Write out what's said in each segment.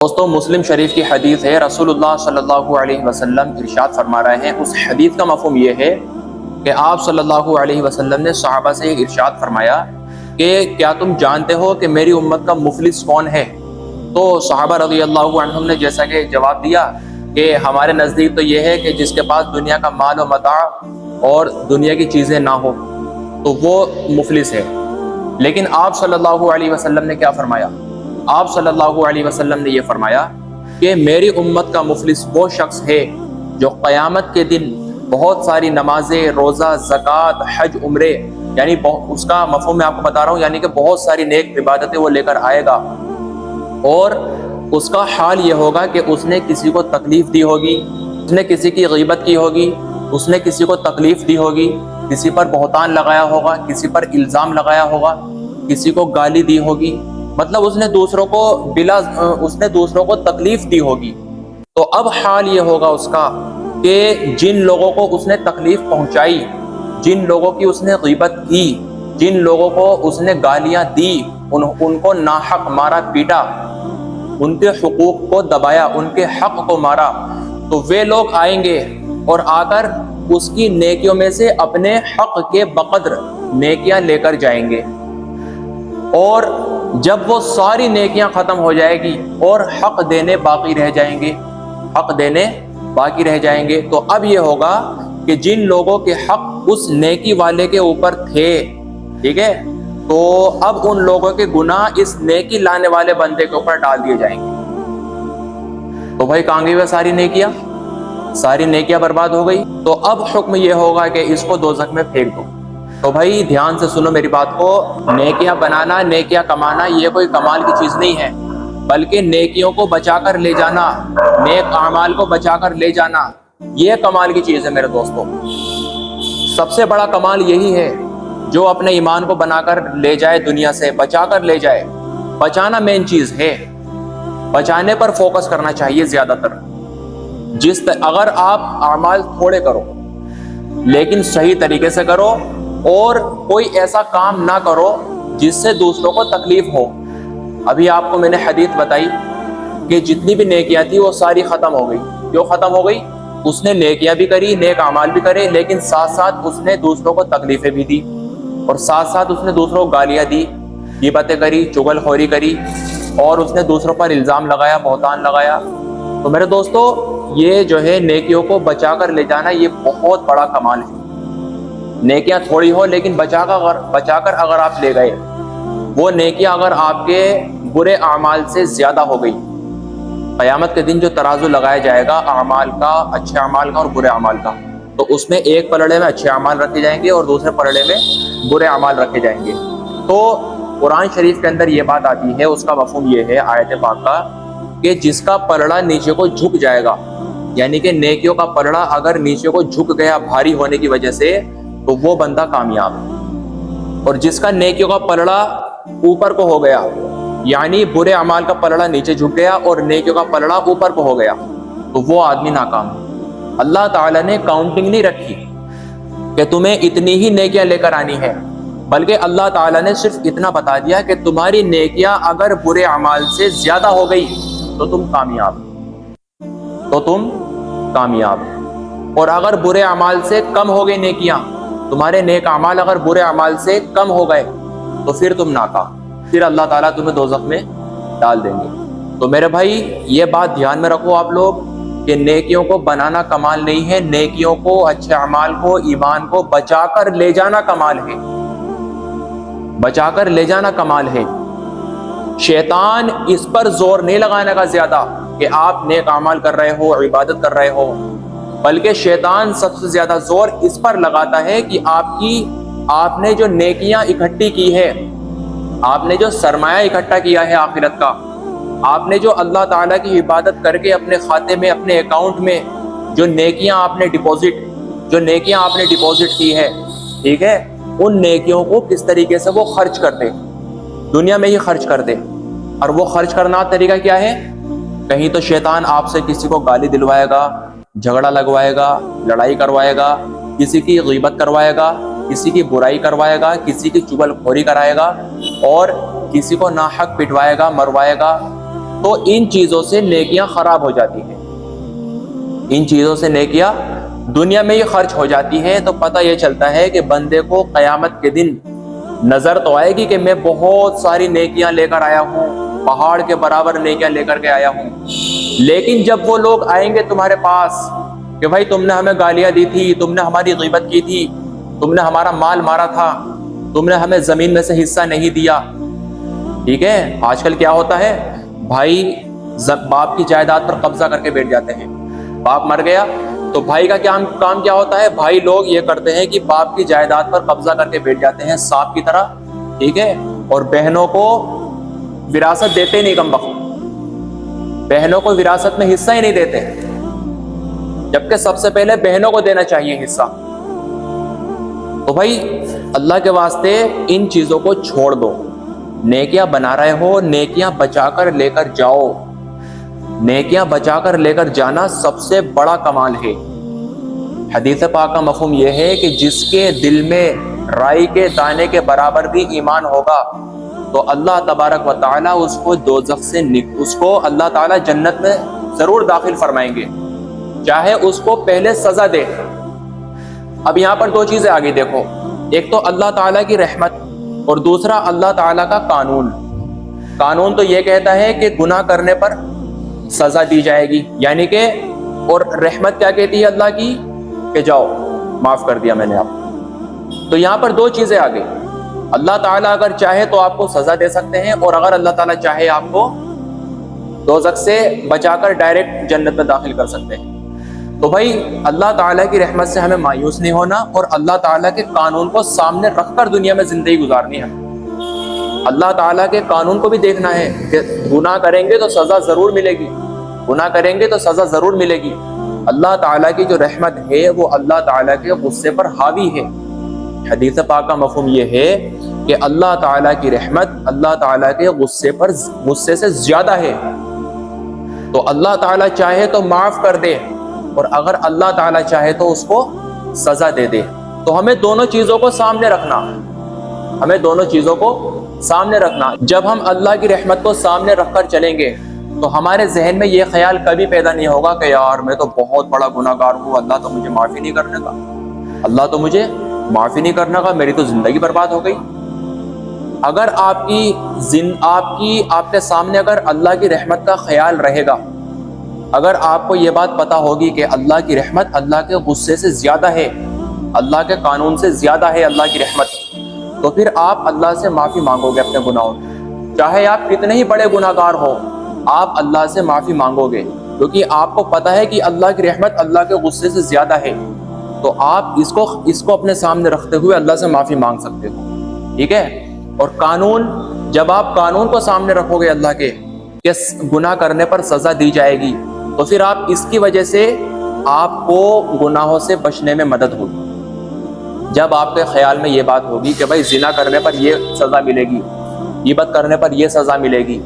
دوستوں مسلم شریف کی حدیث ہے، رسول اللہ صلی اللہ علیہ وسلم ارشاد فرما رہے ہیں۔ اس حدیث کا مفہوم یہ ہے کہ آپ صلی اللہ علیہ وسلم نے صحابہ سے ارشاد فرمایا کہ کیا تم جانتے ہو کہ میری امت کا مفلس کون ہے؟ تو صحابہ رضی اللہ عنہم نے جیسا کہ جواب دیا کہ ہمارے نزدیک تو یہ ہے کہ جس کے پاس دنیا کا مال و متاع اور دنیا کی چیزیں نہ ہو تو وہ مفلس ہے۔ لیکن آپ صلی اللہ علیہ وسلم نے کیا فرمایا؟ آپ صلی اللہ علیہ وسلم نے یہ فرمایا کہ میری امت کا مفلس وہ شخص ہے جو قیامت کے دن بہت ساری نمازیں، روزہ، زکوٰۃ، حج، عمرے، یعنی اس کا مفہوم میں آپ کو بتا رہا ہوں، یعنی کہ بہت ساری نیک عبادتیں وہ لے کر آئے گا، اور اس کا حال یہ ہوگا کہ اس نے کسی کو تکلیف دی ہوگی، اس نے کسی کی غیبت کی ہوگی، اس نے کسی کو تکلیف دی ہوگی، کسی پر بہتان لگایا ہوگا، کسی پر الزام لگایا ہوگا، کسی کو گالی دی ہوگی، مطلب اس نے دوسروں کو تکلیف دی ہوگی۔ تو اب حال یہ ہوگا اس کا کہ جن لوگوں کو اس نے تکلیف پہنچائی، جن لوگوں کی اس نے غیبت کی، جن لوگوں کو اس نے گالیاں دی، ان کو ناحق مارا پیٹا، ان کے حقوق کو دبایا، ان کے حق کو مارا، تو وہ لوگ آئیں گے اور آ کر اس کی نیکیوں میں سے اپنے حق کے بقدر نیکیاں لے کر جائیں گے، اور جب وہ ساری نیکیاں ختم ہو جائے گی اور حق دینے باقی رہ جائیں گے، تو اب یہ ہوگا کہ جن لوگوں کے حق اس نیکی والے کے اوپر تھے، ٹھیک ہے، تو اب ان لوگوں کے گناہ اس نیکی لانے والے بندے کے اوپر ڈال دیے جائیں گے۔ تو بھائی کہاں گئی وہ ساری نیکیاں برباد ہو گئی۔ تو اب حکم یہ ہوگا کہ اس کو دوزخ میں پھینک دو۔ تو بھائی دھیان سے سنو میری بات کو، نیکیاں بنانا، نیکیاں کمانا یہ کوئی کمال کی چیز نہیں ہے، بلکہ نیکیوں کو بچا کر لے جانا، نیک اعمال کو بچا کر لے جانا، یہ کمال کی چیز ہے میرے دوستوں۔ سب سے بڑا کمال یہی ہے جو اپنے ایمان کو بنا کر لے جائے، دنیا سے بچا کر لے جائے۔ بچانا مین چیز ہے، بچانے پر فوکس کرنا چاہیے زیادہ تر۔ اگر آپ اعمال تھوڑے کرو لیکن صحیح طریقے سے کرو، اور کوئی ایسا کام نہ کرو جس سے دوسروں کو تکلیف ہو۔ ابھی آپ کو میں نے حدیث بتائی کہ جتنی بھی نیکیاں تھی وہ ساری ختم ہو گئی۔ کیوں ختم ہو گئی؟ اس نے نیکیاں بھی کری، نیک اعمال بھی کرے، لیکن ساتھ ساتھ اس نے دوسروں کو تکلیفیں بھی دی، اور ساتھ ساتھ اس نے دوسروں کو گالیاں دی، غیبتیں کری، چغل خوری کری، اور اس نے دوسروں پر الزام لگایا، بہتان لگایا۔ تو میرے دوستو یہ جو ہے نیکیوں کو بچا کر لے جانا، یہ بہت بڑا کمال ہے۔ نیکیاں تھوڑی ہو لیکن بچا کر اگر آپ لے گئے، وہ نیکیاں اگر آپ کے برے اعمال سے زیادہ ہو گئی، قیامت کے دن جو ترازو لگایا جائے گا اعمال کا، اچھے اعمال کا اور برے اعمال کا، تو اس میں ایک پلڑے میں اچھے اعمال رکھے جائیں گے اور دوسرے پلڑے میں برے اعمال رکھے جائیں گے۔ تو قرآن شریف کے اندر یہ بات آتی ہے، اس کا مفہوم یہ ہے آیت پاک کا کہ جس کا پلڑا نیچے کو جھک جائے گا، یعنی کہ نیکیوں کا پلڑا اگر نیچے کو جھک گیا بھاری ہونے کی وجہ سے، تو وہ بندہ کامیاب ہے۔ اور جس کا نیکیوں کا پلڑا اوپر کو ہو گیا، یعنی برے اعمال کا پلڑا نیچے جھک گیا اور نیکیوں کا پلڑا اوپر کو ہو گیا، تو وہ آدمی ناکام ہے۔ اللہ تعالیٰ نے کاؤنٹنگ نہیں رکھی کہ تمہیں اتنی ہی نیکیاں لے کر آنی ہے، بلکہ اللہ تعالیٰ نے صرف اتنا بتا دیا کہ تمہاری نیکیاں اگر برے اعمال سے زیادہ ہو گئی تو تم کامیاب، اور اگر برے اعمال سے کم ہو گئی نیکیاں، تمہارے نیک اعمال اگر برے اعمال سے کم ہو گئے تو پھر تم ناکام، پھر اللہ تعالیٰ تمہیں دوزخ میں ڈال دیں گے۔ تو میرے بھائی یہ بات دھیان میں رکھو آپ لوگ کہ نیکیوں کو بنانا کمال نہیں ہے، نیکیوں کو، اچھے اعمال کو، ایمان کو بچا کر لے جانا کمال ہے، بچا کر لے جانا کمال ہے۔ شیطان اس پر زور نہیں لگانے کا زیادہ کہ آپ نیک اعمال کر رہے ہو، عبادت کر رہے ہو، بلکہ شیطان سب سے زیادہ زور اس پر لگاتا ہے کہ آپ نے جو نیکیاں اکٹھی کی ہے، آپ نے جو سرمایہ اکٹھا کیا ہے آخرت کا، آپ نے جو اللہ تعالیٰ کی عبادت کر کے اپنے کھاتے میں، اپنے اکاؤنٹ میں جو نیکیاں آپ نے ڈپوزٹ کی ہے، ٹھیک ہے، ان نیکیوں کو کس طریقے سے وہ خرچ کر دے، دنیا میں ہی خرچ کر دے۔ اور وہ خرچ کرنا طریقہ کیا ہے؟ کہیں تو شیطان آپ سے کسی کو گالی دلوائے گا، جھگڑا لگوائے گا، لڑائی کروائے گا، کسی کی غیبت کروائے گا، کسی کی برائی کروائے گا، کسی کی چغل خوری کرائے گا، اور کسی کو ناحق پٹوائے گا، مروائے گا، تو ان چیزوں سے نیکیاں خراب ہو جاتی ہیں، ان چیزوں سے نیکیاں دنیا میں ہی خرچ ہو جاتی ہیں۔ تو پتہ یہ چلتا ہے کہ بندے کو قیامت کے دن نظر تو آئے گی کہ میں بہت ساری نیکیاں لے کر آیا ہوں، پہاڑ کے برابر نیکیاں لے کر کے آیا ہوں، لیکن جب وہ لوگ آئیں گے تمہارے پاس کہ بھائی تم نے ہمیں گالیاں دی تھی، تم نے ہماری غیبت کی تھی، تم نے ہمارا مال مارا تھا، تم نے ہمیں زمین میں سے حصہ نہیں دیا، ٹھیک ہے۔ آج کل کیا ہوتا ہے، بھائی باپ کی جائیداد پر قبضہ کر کے بیٹھ جاتے ہیں، باپ مر گیا تو بھائی کا کام کیا ہوتا ہے، بھائی لوگ یہ کرتے ہیں کہ باپ کی جائیداد پر قبضہ کر کے بیٹھ جاتے ہیں سانپ کی طرح، ٹھیک ہے، اور بہنوں کو وراثت دیتے نہیں، کم بخت بہنوں کو وراثت میں حصہ ہی نہیں دیتے، جبکہ سب سے پہلے بہنوں کو دینا چاہیے حصہ۔ تو بھائی اللہ کے واسطے ان چیزوں کو چھوڑ دو، نیکیاں بنا رہے ہو، نیکیاں بچا کر لے کر جاؤ، نیکیاں بچا کر لے کر جانا سب سے بڑا کمال ہے۔ حدیث پاک کا مفہوم یہ ہے کہ جس کے دل میں رائی کے دانے کے برابر بھی ایمان ہوگا تو اللہ تبارک و تعالیٰ اس کو دوزخ سے اس کو اللہ تعالیٰ جنت میں ضرور داخل فرمائیں گے، چاہے اس کو پہلے سزا دے۔ اب یہاں پر دو چیزیں آگے دیکھو، ایک تو اللہ تعالیٰ کی رحمت اور دوسرا اللہ تعالیٰ کا قانون۔ قانون تو یہ کہتا ہے کہ گناہ کرنے پر سزا دی جائے گی، یعنی کہ، اور رحمت کیا کہتی ہے اللہ کی، کہ جاؤ معاف کر دیا میں نے آپ کو۔ تو یہاں پر دو چیزیں آ گئی، اللہ تعالیٰ اگر چاہے تو آپ کو سزا دے سکتے ہیں، اور اگر اللہ تعالیٰ چاہے آپ کو دوزخ سے بچا کر ڈائریکٹ جنت میں داخل کر سکتے ہیں۔ تو بھائی اللہ تعالیٰ کی رحمت سے ہمیں مایوس نہیں ہونا، اور اللہ تعالیٰ کے قانون کو سامنے رکھ کر دنیا میں زندگی گزارنی ہے۔ اللہ تعالیٰ کے قانون کو بھی دیکھنا ہے کہ گناہ کریں گے تو سزا ضرور ملے گی، گناہ کریں گے تو سزا ضرور ملے گی۔ اللہ تعالیٰ کی جو رحمت ہے وہ اللہ تعالیٰ کے غصے پر حاوی ہے۔ حدیث پاک کا مفہوم یہ ہے کہ اللہ تعالیٰ کی رحمت اللہ تعالیٰ کے غصے سے زیادہ ہے۔ تو اللہ تعالیٰ چاہے تو معاف کر دے، اور اگر اللہ تعالیٰ چاہے تو اس کو سزا دے دے۔ تو ہمیں دونوں چیزوں کو سامنے رکھنا، ہمیں دونوں چیزوں کو سامنے رکھنا۔ جب ہم اللہ کی رحمت کو سامنے رکھ کر چلیں گے تو ہمارے ذہن میں یہ خیال کبھی پیدا نہیں ہوگا کہ یار میں تو بہت بڑا گناہ گار ہوں، اللہ تو مجھے معافی نہیں کرنے کا، اللہ تو مجھے معافی نہیں کرنے کا، میری تو زندگی برباد ہو گئی۔ اگر آپ کے سامنے اگر اللہ کی رحمت کا خیال رہے گا، اگر آپ کو یہ بات پتا ہوگی کہ اللہ کی رحمت اللہ کے غصے سے زیادہ ہے، اللہ کے قانون سے زیادہ ہے اللہ کی رحمت، تو پھر آپ اللہ سے معافی مانگو گے اپنے گناہوں کی، چاہے آپ کتنے ہی بڑے گناہ گار ہو، آپ اللہ سے معافی مانگو گے، کیونکہ آپ کو پتا ہے کہ اللہ کی رحمت اللہ کے غصے سے زیادہ ہے۔ تو آپ اس کو اپنے سامنے رکھتے ہوئے اللہ سے معافی مانگ سکتے ہو، ٹھیک ہے۔ اور قانون، جب آپ قانون کو سامنے رکھو گے اللہ کے کہ گناہ کرنے پر سزا دی جائے گی، تو پھر آپ اس کی وجہ سے آپ کو گناہوں سے بچنے میں مدد ہوگی۔ جب آپ کے خیال میں یہ بات ہوگی کہ بھائی زنا کرنے پر یہ سزا ملے گی، غیبت کرنے پر یہ سزا ملے گی،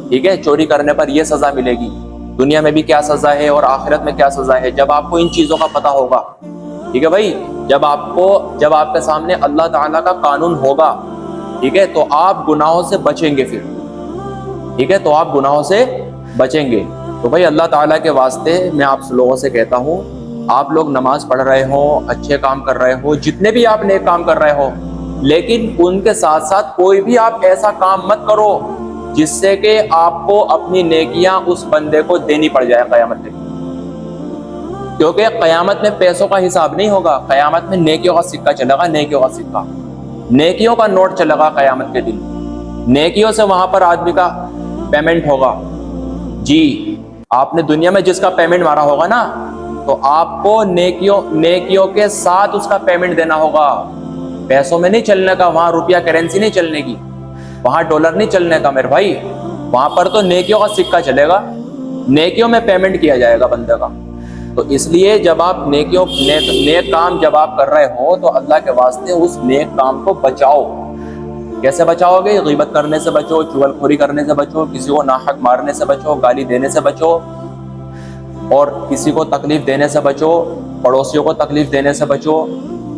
ٹھیک ہے، چوری کرنے پر یہ سزا ملے گی، دنیا میں بھی کیا سزا ہے اور آخرت میں کیا سزا ہے، جب آپ کو ان چیزوں کا پتہ ہوگا، ٹھیک ہے بھائی، جب آپ کے سامنے اللہ تعالیٰ کا قانون ہوگا، ٹھیک ہے، تو آپ گناہوں سے بچیں گے، پھر ٹھیک ہے، تو آپ گناہوں سے بچیں گے۔ تو بھائی اللہ تعالیٰ کے واسطے میں آپ لوگوں سے کہتا ہوں، آپ لوگ نماز پڑھ رہے ہو، اچھے کام کر رہے ہو، جتنے بھی آپ نیک کام کر رہے ہو، لیکن ان کے ساتھ ساتھ کوئی بھی آپ ایسا کام مت کرو جس سے کہ آپ کو اپنی نیکیاں اس بندے کو دینی پڑ جائے قیامت میں، کیونکہ قیامت میں پیسوں کا حساب نہیں ہوگا، قیامت میں نیکیوں کا سکہ چلے گا، نیکیوں کا سکہ، نیکیوں کا نوٹ چلے گا قیامت کے دن، نیکیوں سے وہاں پر آدمی کا پیمنٹ ہوگا۔ جی، آپ نے دنیا میں جس کا پیمنٹ مارا ہوگا نا، تو آپ کو نیکیوں کے ساتھ اس کا پیمنٹ دینا ہوگا، پیسوں میں نہیں چلنے کا، وہاں روپیہ کرنسی نہیں چلنے کی، وہاں ڈالر نہیں چلنے کا میرے بھائی، وہاں پر تو نیکیوں کا سکہ چلے گا، نیکیوں میں پیمنٹ کیا جائے گا بندے کا۔ تو اس لیے جب آپ نیک کام جب آپ کر رہے ہو تو اللہ کے واسطے اس نیک کام کو بچاؤ۔ کیسے بچاؤ گے؟ غیبت کرنے سے بچو، چغل خوری کرنے سے بچو، کسی کو ناحق مارنے سے بچو، گالی دینے سے بچو، اور کسی کو تکلیف دینے سے بچو، پڑوسیوں کو تکلیف دینے سے بچو۔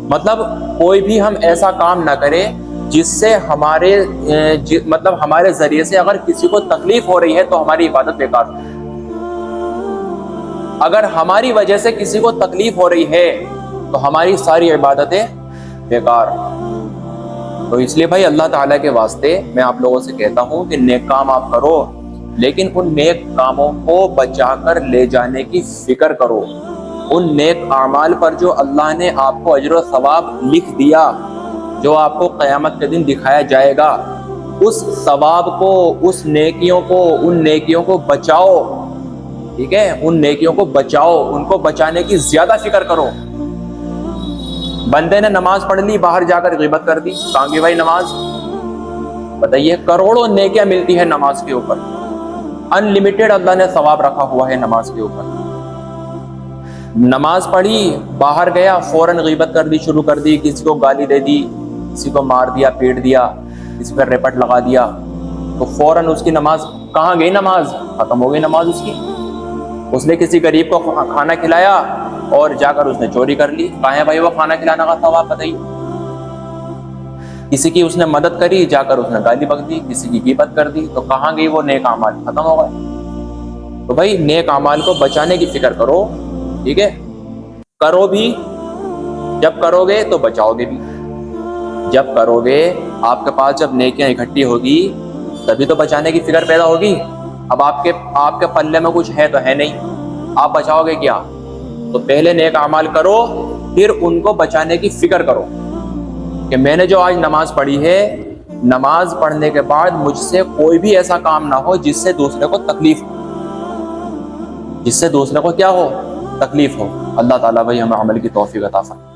مطلب کوئی بھی ہم ایسا کام نہ کریں جس سے مطلب ہمارے ذریعے سے اگر کسی کو تکلیف ہو رہی ہے تو ہماری عبادت بیکار ہو. اگر ہماری وجہ سے کسی کو تکلیف ہو رہی ہے تو ہماری ساری عبادتیں بیکار. تو اس لیے بھائی اللہ تعالیٰ کے واسطے میں آپ لوگوں سے کہتا ہوں کہ نیک کام آپ کرو، لیکن ان نیک کاموں کو بچا کر لے جانے کی فکر کرو. ان نیک اعمال پر جو اللہ نے آپ کو اجر و ثواب لکھ دیا، جو آپ کو قیامت کے دن دکھایا جائے گا، اس ثواب کو، اس نیکیوں کو، ان نیکیوں کو بچاؤ. ٹھیک ہے، ان نیکیوں کو بچاؤ، ان کو بچانے کی زیادہ فکر کرو. بندے نے نماز پڑھ لی، باہر جا کر غیبت کر دی، کہاں گئی بھائی نماز؟ بتائیے، کروڑوں نیکیاں ملتی ہے نماز کے اوپر، ان لمیٹڈ اللہ نے ثواب رکھا ہوا ہے نماز کے اوپر. نماز پڑھی، باہر گیا، فوراً غیبت کر دی، شروع کر دی، کسی کو گالی دے دی، کسی کو مار دیا، پیٹ دیا، کسی پر ریپٹ لگا دیا، تو فوراً اس کی نماز کہاں گئی؟ نماز ختم ہو گئی نماز اس کی. اس نے کسی غریب کو کھانا کھلایا اور جا کر اس نے چوری کر لی، کہاں ہے بھائی وہ کھانا کھلانا کا ثواب؟ بتائیے. کسی کی اس نے مدد کری، جا کر اس نے گالی بک دی، کسی کی غیبت کر دی، تو کہاں گئی وہ نیک اعمال؟ ختم ہو گئے. تو بھائی نیک اعمال کو بچانے کی فکر کرو. ٹھیک ہے، کرو بھی، جب کرو گے تو بچاؤ گے بھی. جب کرو گے، آپ کے پاس جب نیکیاں اکٹھی ہوگی تبھی تو بچانے کی فکر پیدا ہوگی. اب آپ کے پلے میں کچھ ہے تو ہے نہیں، آپ بچاؤ گے کیا؟ تو پہلے نیک اعمال کرو، پھر ان کو بچانے کی فکر کرو کہ میں نے جو آج نماز پڑھی ہے، نماز پڑھنے کے بعد مجھ سے کوئی بھی ایسا کام نہ ہو جس سے دوسرے کو تکلیف ہو، جس سے دوسرے کو کیا ہو؟ تکلیف ہو. اللہ تعالیٰ بھائی ہمیں عمل کی توفیق عطا فرمائے.